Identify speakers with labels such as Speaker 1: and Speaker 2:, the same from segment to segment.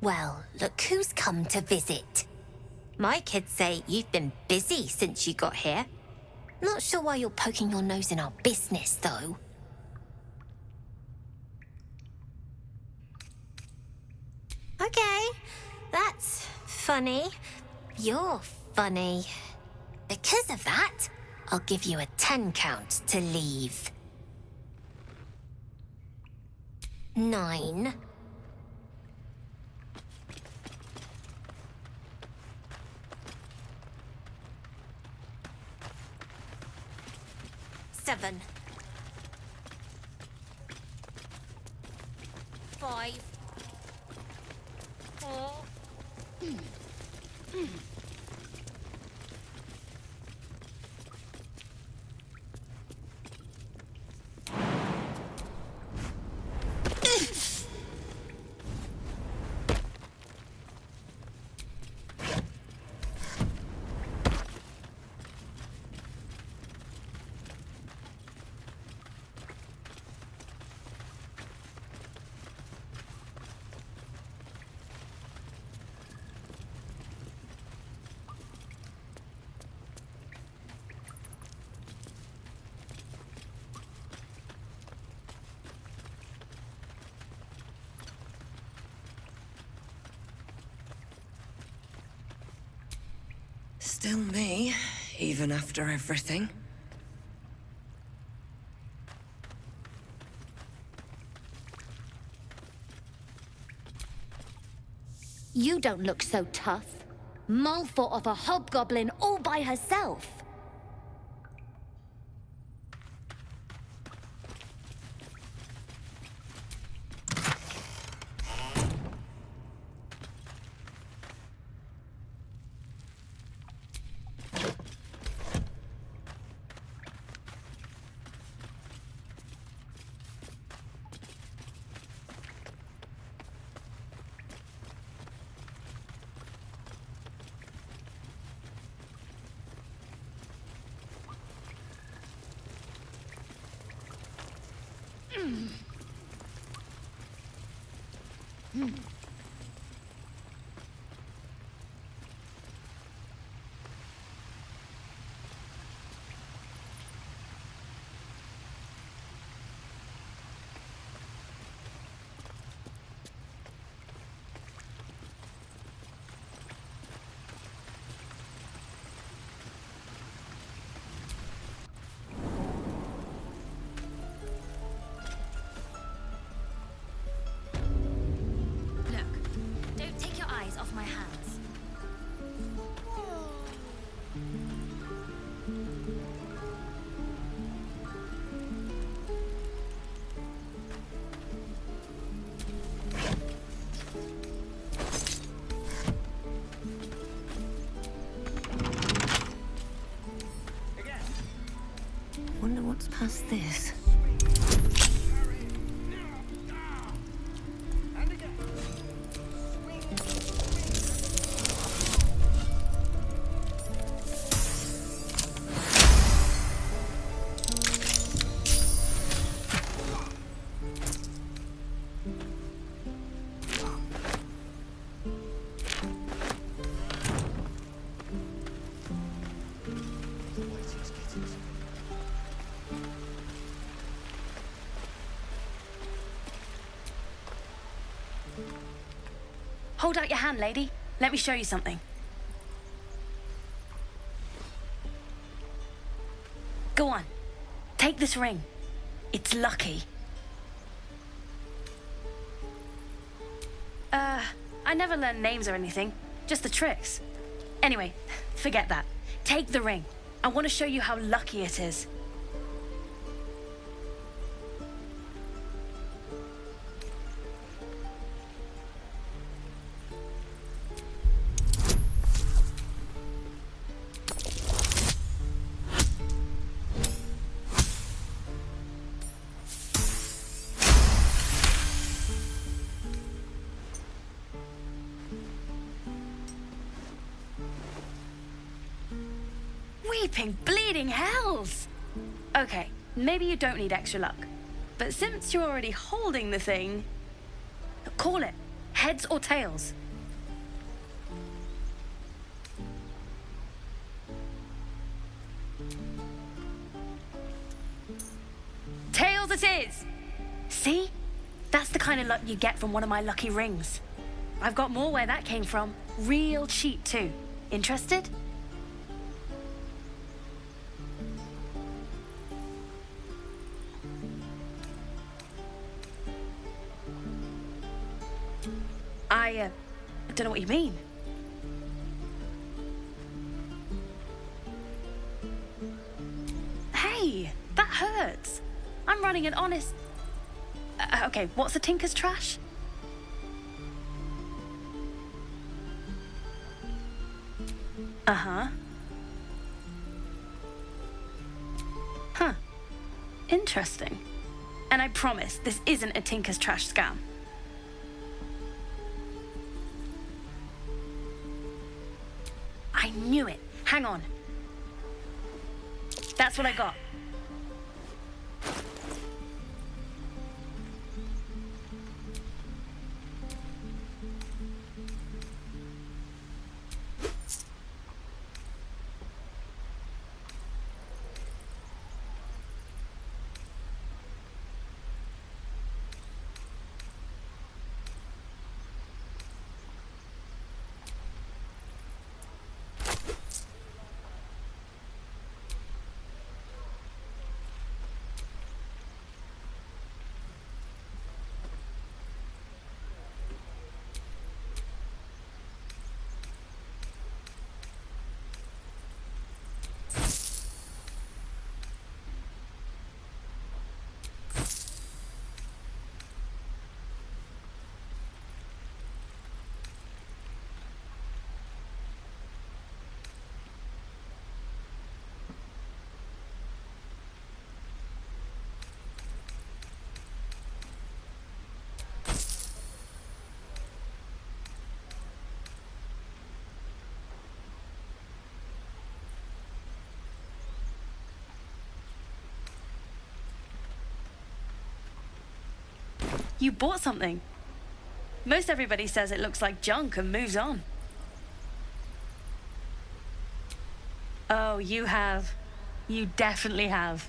Speaker 1: Well, look who's come to visit. My kids say you've been busy since you got here. Not sure why you're poking your nose in our business, though. Okay, that's funny. You're funny. Because of that, I'll give you a 10 count to leave. 9. 7. 5. 4.
Speaker 2: Still me, even after everything.
Speaker 3: You don't look so tough. Mull fought off a hobgoblin all by herself. Off my hands.
Speaker 2: Wonder what's past this.
Speaker 4: Hold out your hand, lady. Let me show you something. Go on. Take this ring. It's lucky. I never learned names or anything. Just the tricks. Anyway, forget that. Take the ring. I want to show you how lucky it is. Weeping bleeding hells! Okay, maybe you don't need extra luck. But since you're already holding the thing, call it. Heads or tails? Tails it is! See? That's the kind of luck you get from one of my lucky rings. I've got more where that came from. Real cheap, too. Interested? I don't know what you mean. Hey, that hurts. I'm running an honest... okay, what's a tinker's trash? Uh-huh. Huh. Interesting. And I promise, this isn't a tinker's trash scam. I knew it. Hang on. That's what I got. You bought something. Most everybody says it looks like junk and moves on. Oh, you have. You definitely have.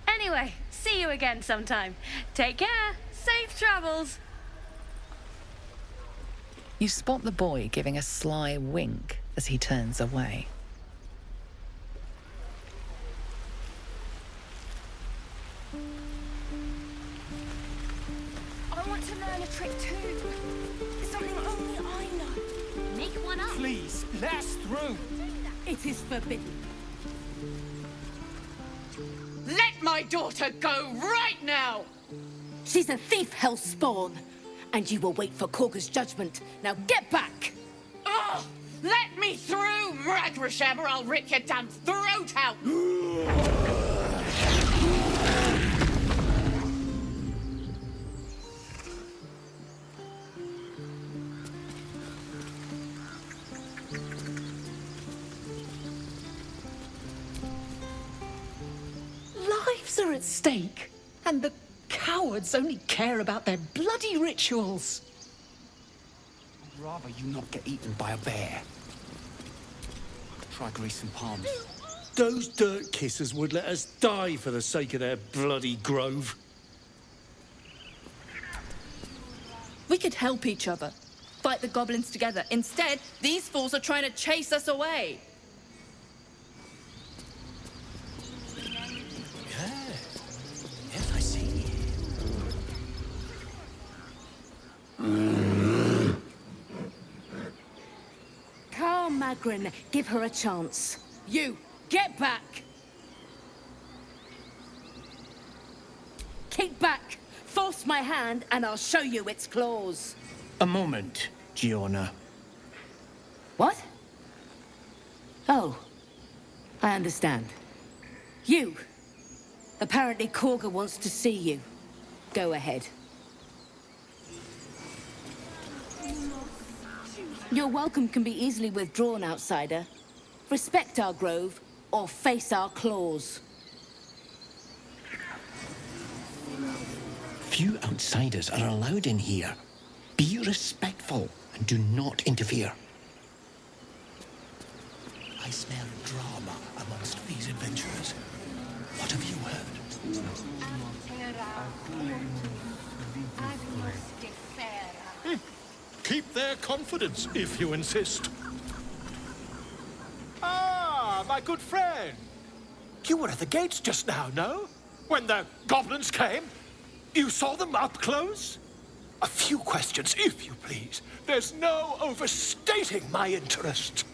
Speaker 4: Anyway, see you again sometime. Take care. Safe travels.
Speaker 5: You spot the boy giving a sly wink as he turns away.
Speaker 6: I want to learn a trick too. Something only I know.
Speaker 3: Make one up.
Speaker 7: Please, let us through.
Speaker 6: It is forbidden.
Speaker 8: Let my daughter go right now!
Speaker 6: She's a thief, hellspawn. And you will wait for Korga's judgment. Now get back!
Speaker 8: Oh, let me through, Mragrasham, or I'll rip your damn throat out!
Speaker 7: Lives are at stake, and the cowards only care about their bloody rituals.
Speaker 9: I'd rather you not get eaten by a bear. Try greasing palms.
Speaker 10: Those dirt kissers would let us die for the sake of their bloody grove.
Speaker 11: We could help each other. Fight the goblins together. Instead, these fools are trying to chase us away.
Speaker 9: Yes, I see.
Speaker 6: Carl Magrin, give her a chance. You, get back! Keep back! Force my hand and I'll show you its claws.
Speaker 7: A moment, Giorna.
Speaker 6: What? Oh, I understand. You. Apparently Korga wants to see you. Go ahead. Your welcome can be easily withdrawn, outsider. Respect our grove, or face our claws.
Speaker 9: Few outsiders are allowed in here. Be respectful and do not interfere. I smell drama amongst these adventurers. What have you heard?
Speaker 10: Keep their confidence, if you insist. Ah, my good friend. You were at the gates just now, no? When the goblins came? You saw them up close? A few questions, if you please. There's no overstating my interest.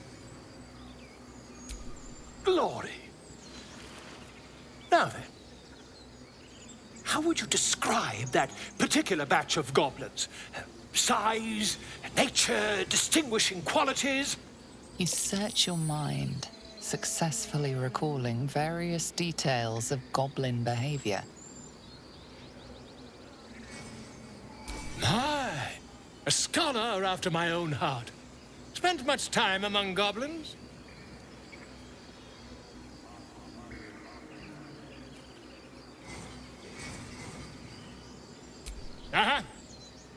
Speaker 10: Glory. Now then, how would you describe that particular batch of goblins? Size, nature, distinguishing qualities?
Speaker 5: You search your mind, successfully recalling various details of goblin behavior.
Speaker 10: My, a scholar after my own heart. Spent much time among goblins?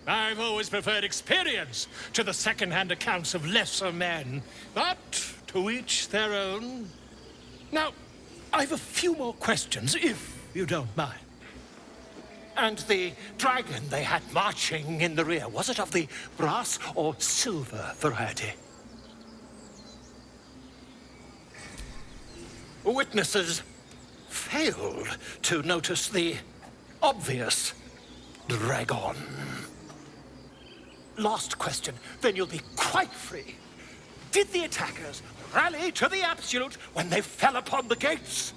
Speaker 10: I've always preferred experience to the second-hand accounts of lesser men. But to each their own. Now, I've a few more questions, if you don't mind. And the dragon they had marching in the rear, was it of the brass or silver variety? Witnesses failed to notice the obvious dragon. Last question, then you'll be quite free. Did the attackers rally to the absolute when they fell upon the gates?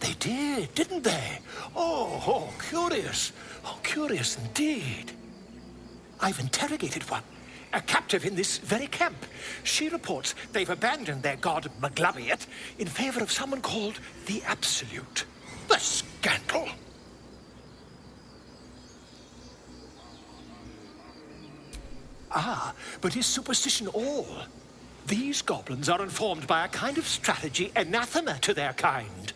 Speaker 10: They did, didn't they? Oh, curious. Oh, curious indeed. I've interrogated one, a captive in this very camp. She reports they've abandoned their god Maglubbiet in favor of someone called the Absolute. The scandal! Ah, but is superstition all? These goblins are informed by a kind of strategy anathema to their kind.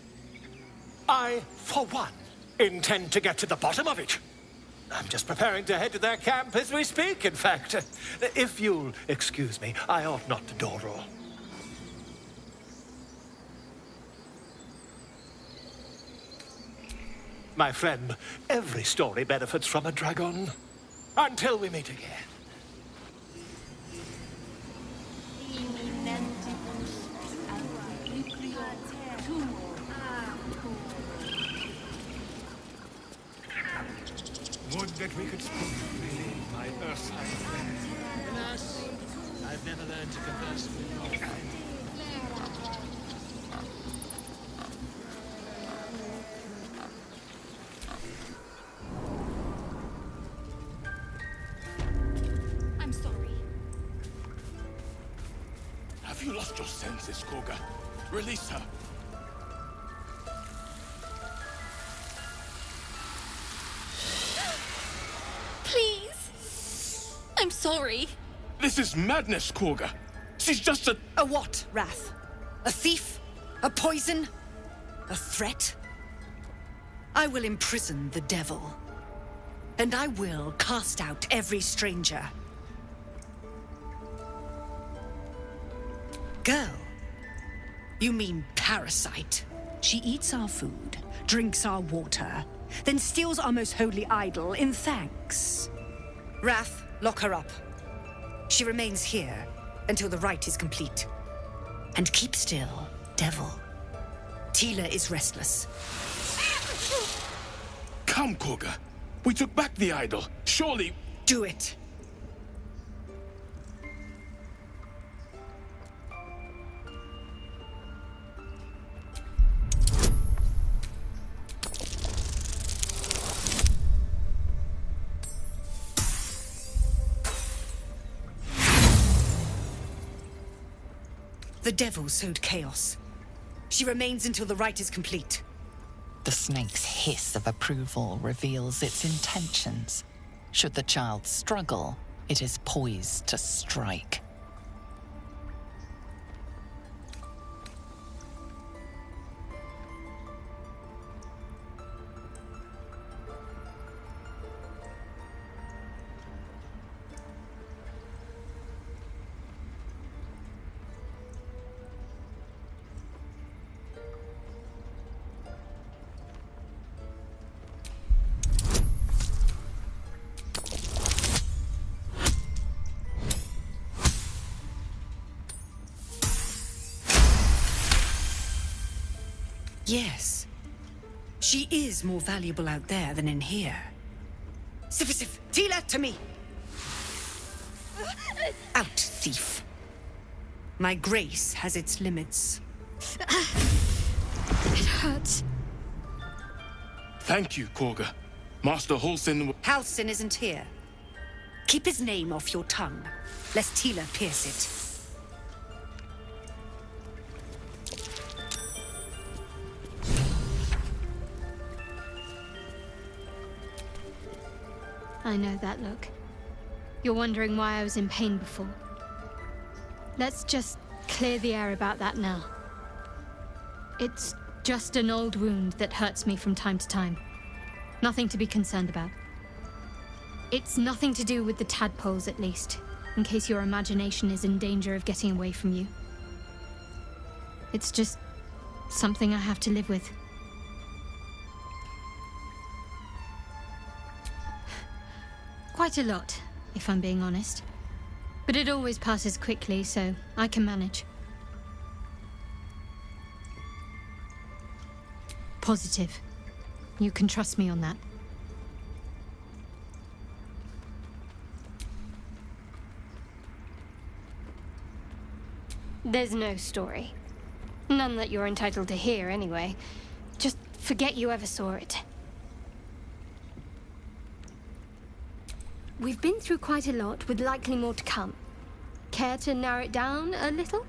Speaker 10: I, for one, intend to get to the bottom of it. I'm just preparing to head to their camp as we speak, in fact. If you'll excuse me, I ought not to dawdle. My friend, every story benefits from a dragon. Until we meet again. Would that we could speak freely, my Ursine friend. Alas, I've never learned to converse with your kind.
Speaker 11: I'm sorry.
Speaker 9: Have you lost your senses, Koga? Release her.
Speaker 11: Please. I'm sorry.
Speaker 9: This is madness, Koga. She's just a...
Speaker 2: A what, Wrath? A thief? A poison? A threat? I will imprison the devil. And I will cast out every stranger. Girl? You mean parasite? She eats our food, drinks our water, then steals our most holy idol in thanks. Wrath, lock her up. She remains here until the rite is complete. And keep still, devil. Tila is restless.
Speaker 9: Come, Koga. We took back the idol. Surely...
Speaker 2: Do it. The devil sowed chaos. She remains until the rite is complete.
Speaker 5: The snake's hiss of approval reveals its intentions. Should the child struggle, it is poised to strike.
Speaker 2: Yes. She is more valuable out there than in here. Sif, Tila, to me! Out, thief. My grace has its limits.
Speaker 4: It hurts.
Speaker 12: Thank you, Korga. Master Halsin...
Speaker 2: Halsin isn't here. Keep his name off your tongue, lest Tila pierce it.
Speaker 13: I know that look. You're wondering why I was in pain before. Let's just clear the air about that now. It's just an old wound that hurts me from time to time. Nothing to be concerned about. It's nothing to do with the tadpoles, at least, in case your imagination is in danger of getting away from you. It's just something I have to live with. Quite a lot, if I'm being honest. But it always passes quickly, so I can manage. Positive. You can trust me on that.
Speaker 14: There's no story. None that you're entitled to hear, anyway. Just forget you ever saw it. We've been through quite a lot, with likely more to come. Care to narrow it down a little?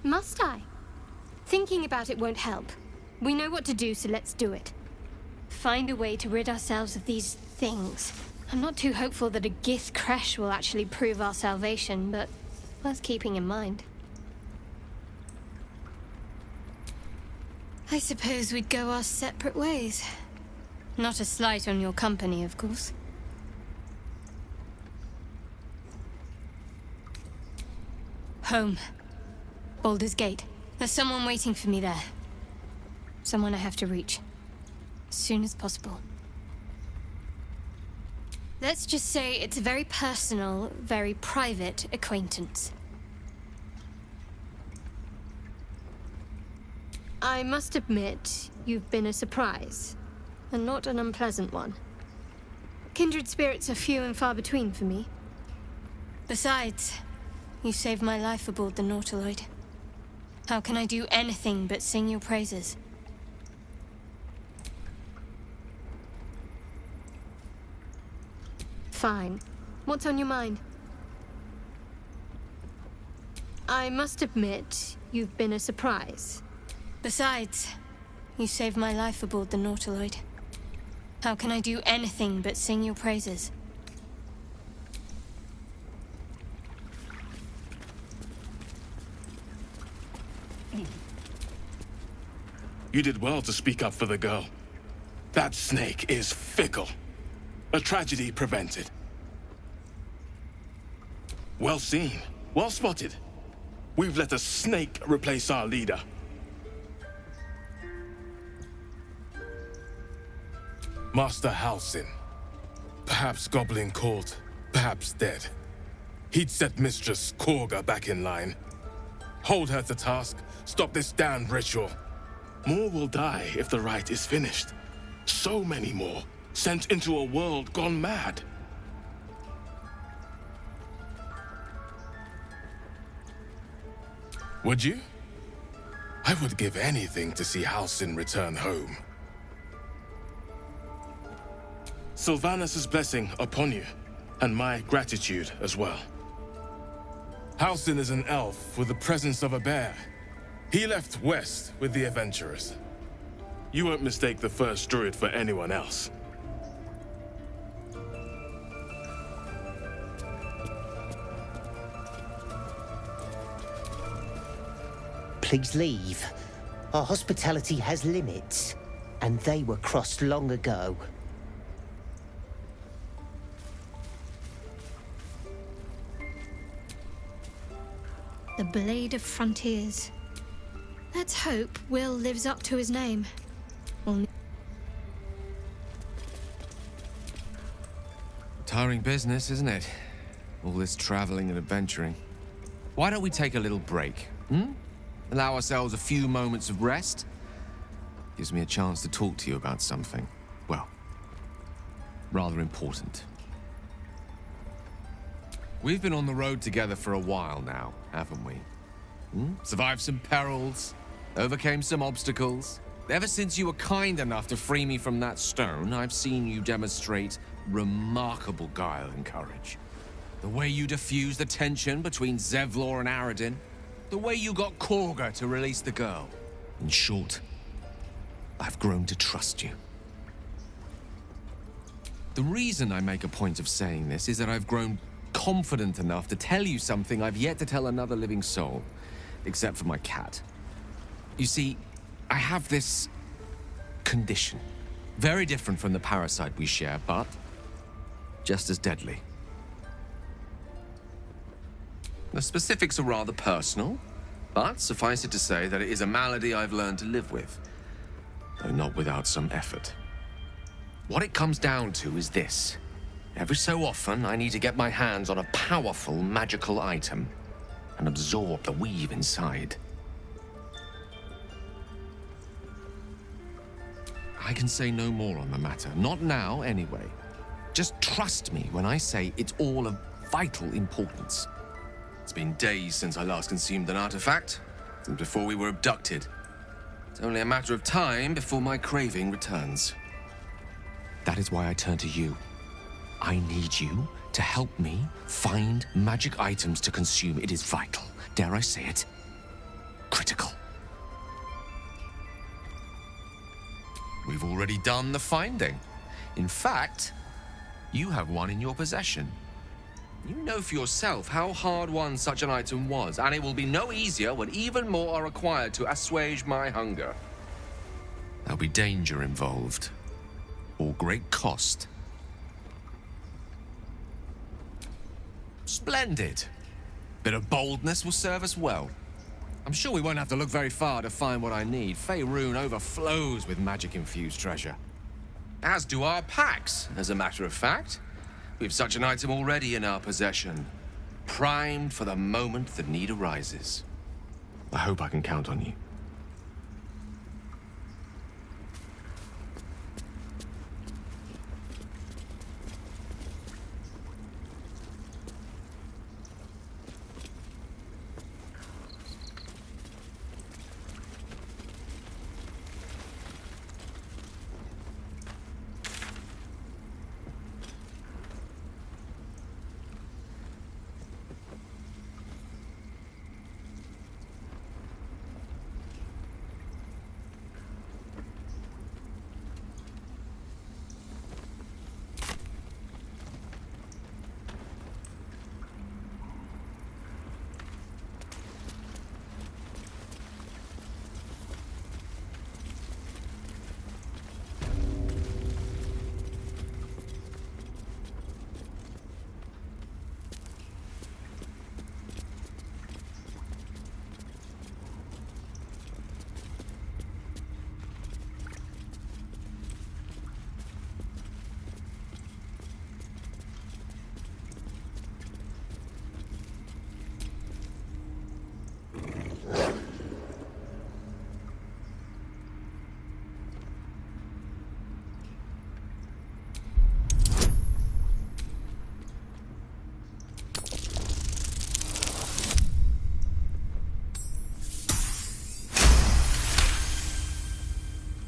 Speaker 14: Must I? Thinking about it won't help. We know what to do, so let's do it. Find a way to rid ourselves of these things. I'm not too hopeful that a Gith crash will actually prove our salvation, but worth keeping in mind.
Speaker 13: I suppose we'd go our separate ways. Not a slight on your company, of course. Home. Baldur's Gate. There's someone waiting for me there. Someone I have to reach. As soon as possible. Let's just say it's a very personal, very private acquaintance. I must admit, you've been a surprise. And not an unpleasant one. Kindred spirits are few and far between for me. Besides, you saved my life aboard the Nautiloid. How can I do anything but sing your praises? Fine. What's on your mind? I must admit, you've been a surprise. Besides, you saved my life aboard the Nautiloid. How can I do anything but sing your praises?
Speaker 12: You did well to speak up for the girl. That snake is fickle. A tragedy prevented. Well seen. Well spotted. We've let a snake replace our leader. Master Halsin. Perhaps Goblin caught, perhaps dead. He'd set Mistress Korga back in line. Hold her to task, stop this damned ritual. More will die if the rite is finished. So many more, sent into a world gone mad. Would you? I would give anything to see Halsin return home. Sylvanus' blessing upon you, and my gratitude as well. Halsin is an elf with the presence of a bear. He left west with the adventurers. You won't mistake the first druid for anyone else.
Speaker 15: Please leave. Our hospitality has limits, and they were crossed long ago.
Speaker 13: The Blade of Frontiers. Let's hope Will lives up to his name.
Speaker 16: Tiring business, isn't it? All this traveling and adventuring. Why don't we take a little break? Allow ourselves a few moments of rest? Gives me a chance to talk to you about something, well, rather important. We've been on the road together for a while now, haven't we? Survived some perils, overcame some obstacles. Ever since you were kind enough to free me from that stone, I've seen you demonstrate remarkable guile and courage. The way you diffused the tension between Zevlor and Aradin. The way you got Korga to release the girl. In short, I've grown to trust you. The reason I make a point of saying this is that I've grown confident enough to tell you something I've yet to tell another living soul, except for my cat. You see, I have this condition. Very different from the parasite we share, but just as deadly. The specifics are rather personal, but suffice it to say that it is a malady I've learned to live with, though not without some effort. What it comes down to is this. Every so often, I need to get my hands on a powerful magical item and absorb the weave inside. I can say no more on the matter. Not now, anyway. Just trust me when I say it's all of vital importance. It's been days since I last consumed an artifact, since before we were abducted. It's only a matter of time before my craving returns. That is why I turn to you. I need you to help me find magic items to consume. It is vital. Dare I say it? Critical. We've already done the finding. In fact, you have one in your possession. You know for yourself how hard-won such an item was, and it will be no easier when even more are required to assuage my hunger. There'll be danger involved, or great cost. Splendid. Bit of boldness will serve us well. I'm sure we won't have to look very far to find what I need. Faerun overflows with magic-infused treasure. As do our packs, as a matter of fact. We've such an item already in our possession, primed for the moment the need arises. I hope I can count on you.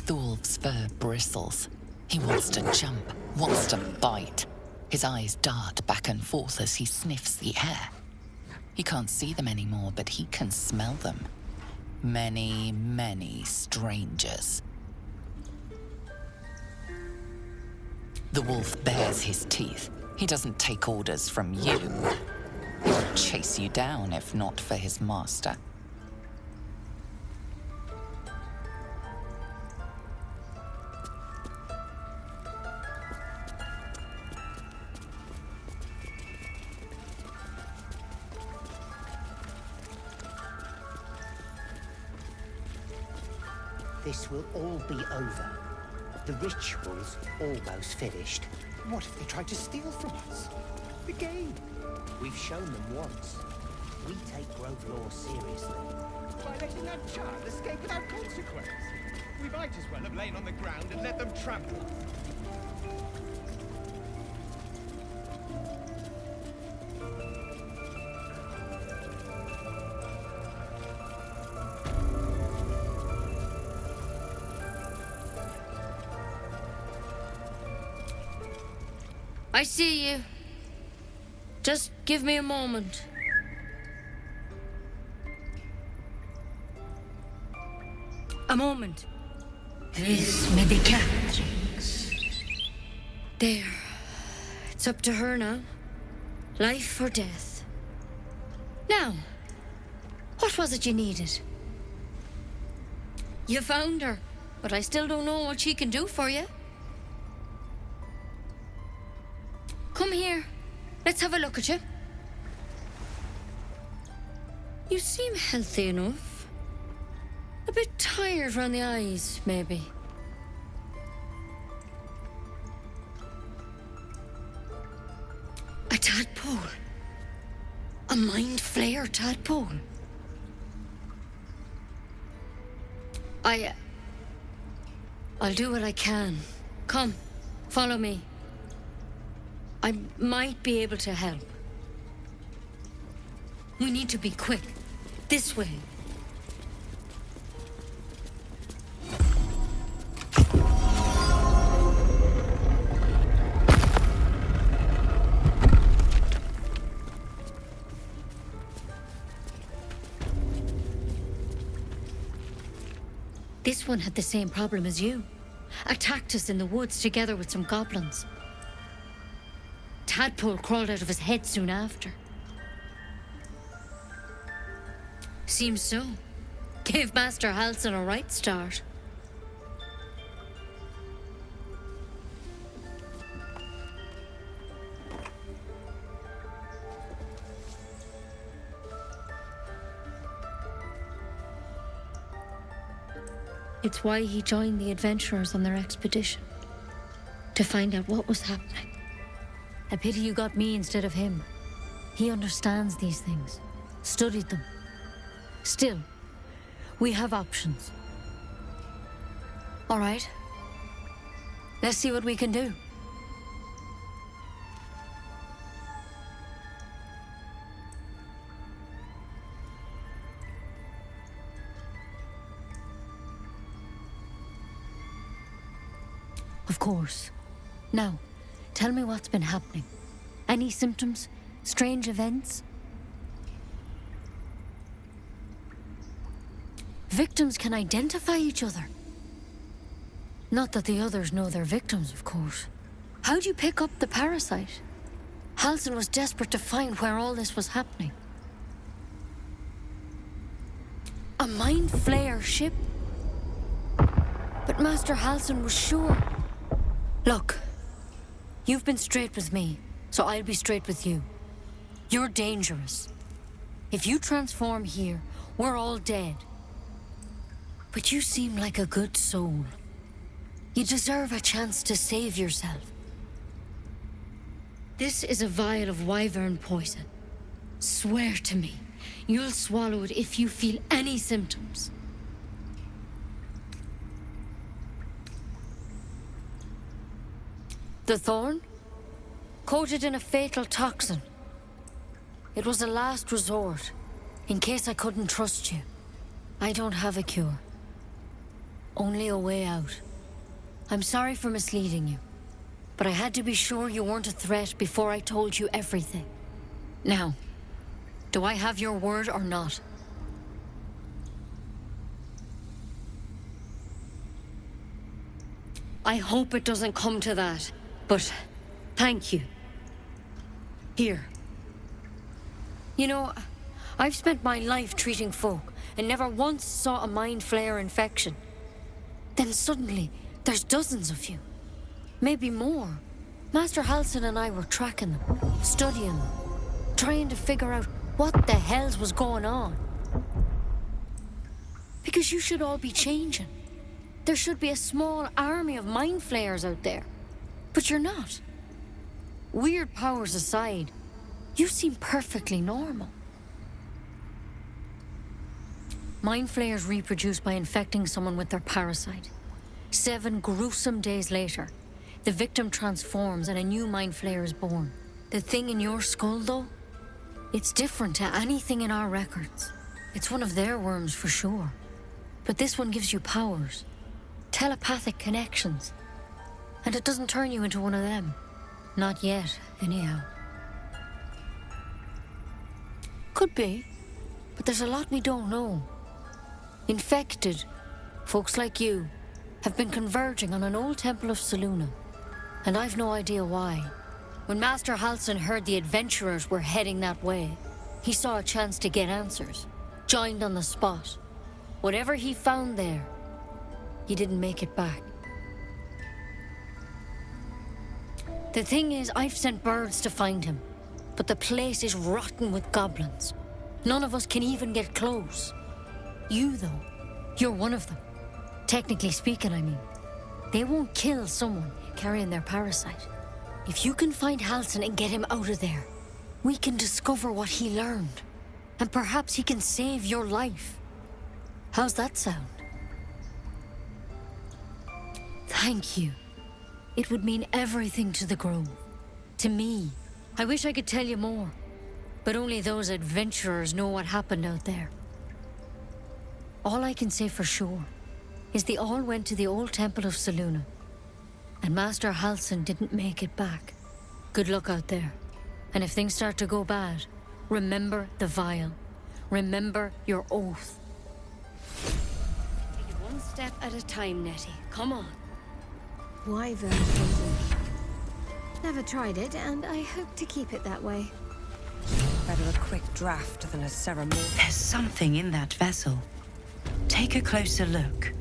Speaker 5: The wolf's fur bristles. He wants to jump, wants to bite. His eyes dart back and forth as he sniffs the air. He can't see them anymore, but he can smell them. Many, many strangers. The wolf bares his teeth. He doesn't take orders from you. He would chase you down if not for his master.
Speaker 15: This will all be over. The ritual's almost finished.
Speaker 9: What if they tried to steal from us? The game.
Speaker 15: We've shown them once. We take Grove law seriously.
Speaker 17: By letting that child escape without consequence. We might as well have lain on the ground and let them trample.
Speaker 18: I see you. Just give me a moment. A moment. This medicatrix. There. It's up to her now. Life or death. Now, what was it you needed? You found her, but I still don't know what she can do for you. Come here. Let's have a look at you. You seem healthy enough. A bit tired around the eyes, maybe. A tadpole. A mind flayer tadpole. I'll do what I can. Come, follow me. I might be able to help. We need to be quick. This way. This one had the same problem as you. Attacked us in the woods together with some goblins. Tadpole crawled out of his head soon after. Seems so. Gave Master Halsin a right start. It's why he joined the adventurers on their expedition. To find out what was happening. A pity you got me instead of him. He understands these things. Studied them. Still, we have options. All right. Let's see what we can do. Of course. Now, tell me what's been happening. Any symptoms? Strange events? Victims can identify each other. Not that the others know they're victims, of course. How'd you pick up the parasite? Halsin was desperate to find where all this was happening. A mind flayer ship? But Master Halsin was sure. Look, you've been straight with me, so I'll be straight with you. You're dangerous. If you transform here, we're all dead. But you seem like a good soul. You deserve a chance to save yourself. This is a vial of wyvern poison. Swear to me, you'll swallow it if you feel any symptoms. The thorn? Coated in a fatal toxin. It was a last resort, in case I couldn't trust you. I don't have a cure. Only a way out. I'm sorry for misleading you, but I had to be sure you weren't a threat before I told you everything. Now, do I have your word or not? I hope it doesn't come to that, but thank you. Here. You know, I've spent my life treating folk and never once saw a mind flayer infection. Then suddenly, there's dozens of you. Maybe more. Master Halsin and I were tracking them, studying them, trying to figure out what the hells was going on. Because you should all be changing. There should be a small army of mind flayers out there. But you're not. Weird powers aside, you seem perfectly normal. Mind flayers reproduce by infecting someone with their parasite. 7 gruesome days later, the victim transforms and a new mind flayer is born. The thing in your skull, though, it's different to anything in our records. It's one of their worms for sure. But this one gives you powers, telepathic connections. And it doesn't turn you into one of them. Not yet, anyhow. Could be, but there's a lot we don't know. Infected, folks like you, have been converging on an old temple of Selûne, and I've no idea why. When Master Halsin heard the adventurers were heading that way, he saw a chance to get answers, joined on the spot. Whatever he found there, he didn't make it back. The thing is, I've sent birds to find him, but the place is rotten with goblins. None of us can even get close. You, though, you're one of them. Technically speaking, I mean. They won't kill someone carrying their parasite. If you can find Halsin and get him out of there, we can discover what he learned. And perhaps he can save your life. How's that sound? Thank you. It would mean everything to the Grove. To me. I wish I could tell you more. But only those adventurers know what happened out there. All I can say for sure is they all went to the old temple of Selûne. And Master Halsin didn't make it back. Good luck out there. And if things start to go bad, remember the vial. Remember your oath. Take it one step at a time, Nettie. Come on.
Speaker 13: Wyvern thinking. Never tried it, and I hope to keep it that way.
Speaker 19: Better a quick draft than a ceremony. There's something in that vessel. Take a closer look.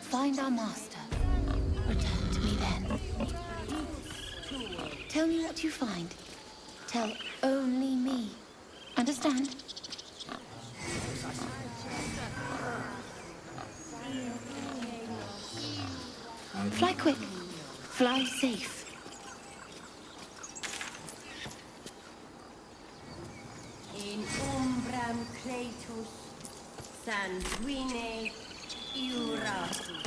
Speaker 6: Find our master. Return to me then. Tell me what you find. Tell only me. Understand? Fly quick. Fly safe.
Speaker 20: In umbram cretus sanguine iuratus.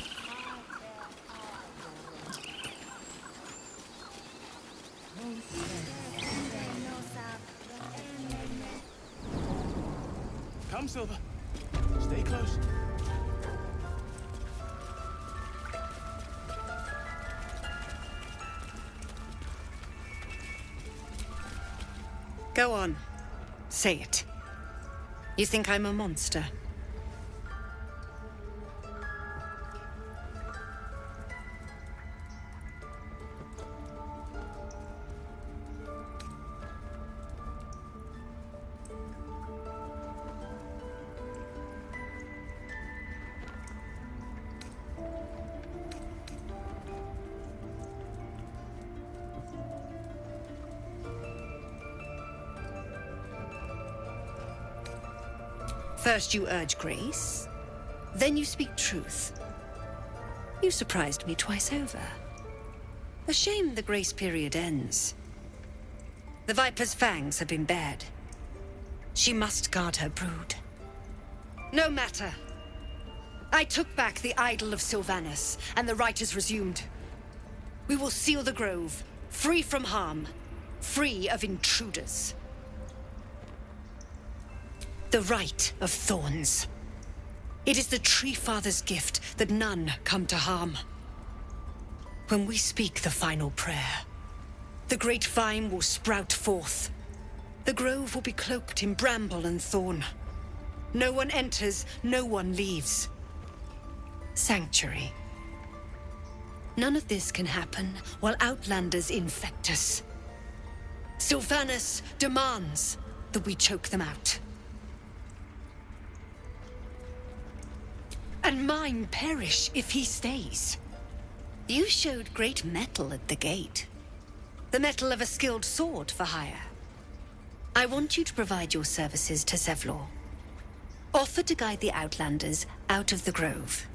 Speaker 9: Come, Silver. Stay close.
Speaker 19: Go on. Say it. You think I'm a monster?
Speaker 2: First you urge grace, then you speak truth. You surprised me twice over. A shame the grace period ends. The Viper's fangs have been bared. She must guard her brood. No matter. I took back the idol of Sylvanus, and the rite is resumed. We will seal the grove, free from harm, free of intruders. The rite of thorns. It is the Tree Father's gift that none come to harm. When we speak the final prayer, the great vine will sprout forth. The grove will be cloaked in bramble and thorn. No one enters, no one leaves. Sanctuary. None of this can happen while Outlanders infect us. Sylvanus demands that we choke them out. And mine perish if he stays. You showed great mettle at the gate. The mettle of a skilled sword for hire. I want you to provide your services to Zevlor. Offer to guide the Outlanders out of the grove.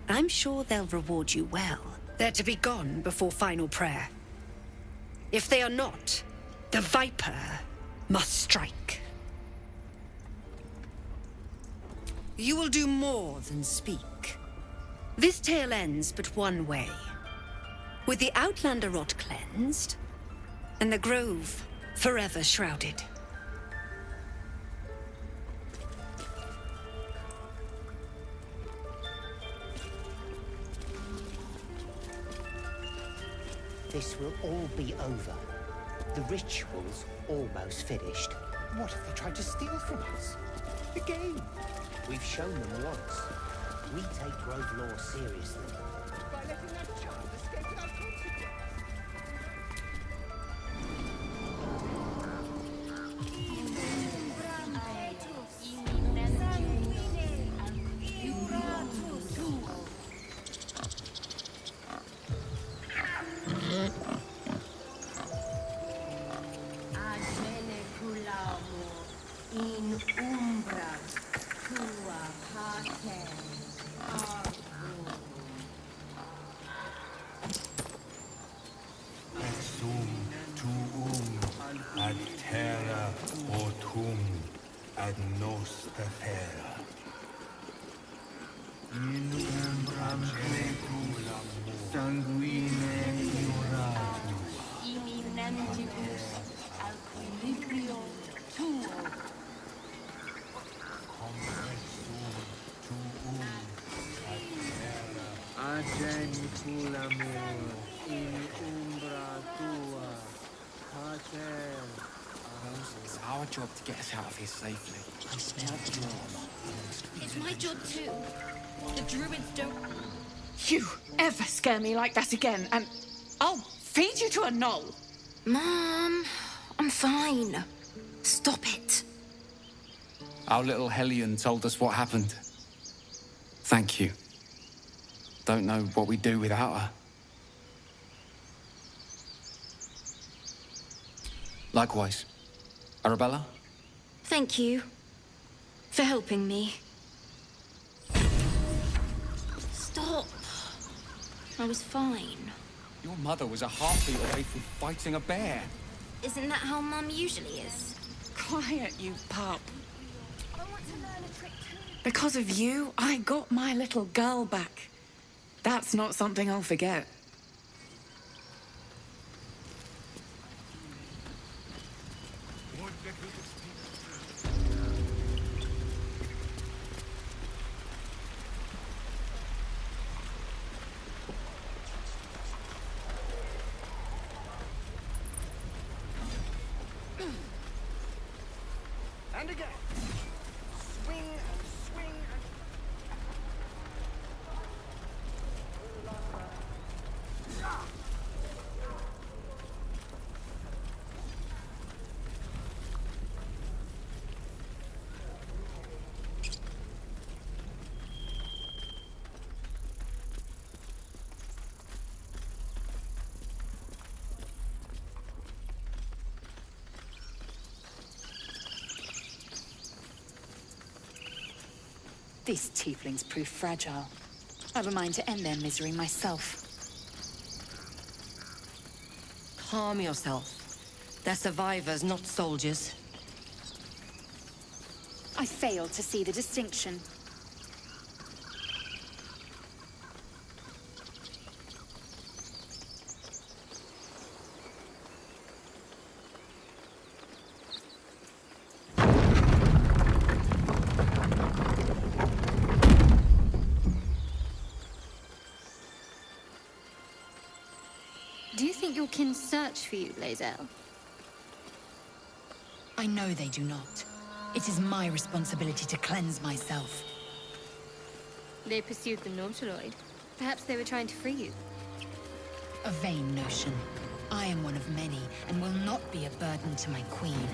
Speaker 2: I'm sure they'll reward you well. They're to be gone before final prayer. If they are not, the Viper must strike. You will do more than speak. This tale ends but one way. With the Outlander rot cleansed, and the grove forever shrouded.
Speaker 15: This will all be over. The ritual's almost finished.
Speaker 9: What if they tried to steal from us? Again?
Speaker 15: We've shown them once. We take Grove law seriously.
Speaker 17: By letting that child escape without consequence.
Speaker 20: In umbra tua pater
Speaker 21: Sum tuum ad terra autum ad nos terra. In umbram cretum sanguine iuratus.
Speaker 20: imminentibus alquilibrio tuo.
Speaker 21: Ageniculamur in umbra tua, pater.
Speaker 22: It's our job to get us out of here safely. It's not yours.
Speaker 11: It's my job too. The druids don't...
Speaker 8: You ever scare me like that again, and I'll feed you to a gnoll.
Speaker 11: Mom, I'm fine. Stop it.
Speaker 22: Our little Hellion told us what happened. Thank you. Don't know what we'd do without her. Likewise. Arabella?
Speaker 11: Thank you for helping me. Stop. I was fine.
Speaker 22: Your mother was a heartbeat away from fighting a bear.
Speaker 11: Isn't that how Mum usually is?
Speaker 8: Quiet, you pup. Because of you, I got my little girl back. That's not something I'll forget.
Speaker 17: And again. Swing and swing and...
Speaker 2: These tieflings prove fragile. I've a mind to end their misery myself.
Speaker 18: Calm yourself. They're survivors, not soldiers.
Speaker 2: I fail to see the distinction.
Speaker 13: Do you think your kin search for you, lll?
Speaker 2: I know they do not. It is my responsibility to cleanse myself.
Speaker 13: They pursued the Nautiloid. Perhaps they were trying to free you.
Speaker 2: A vain notion. I am one of many, and will not be a burden to my queen.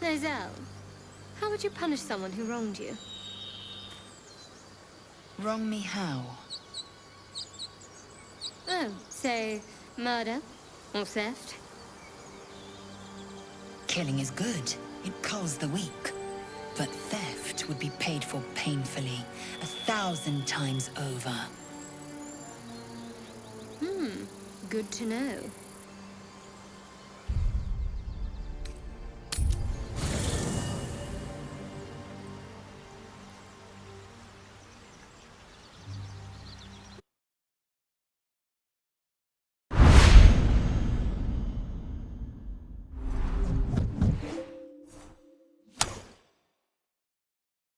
Speaker 13: lll, how would you punish someone who wronged you?
Speaker 2: Wrong me how?
Speaker 13: Oh, say, murder or theft?
Speaker 2: Killing is good. It culls the weak. But theft would be paid for painfully, 1,000 times over.
Speaker 13: Good to know.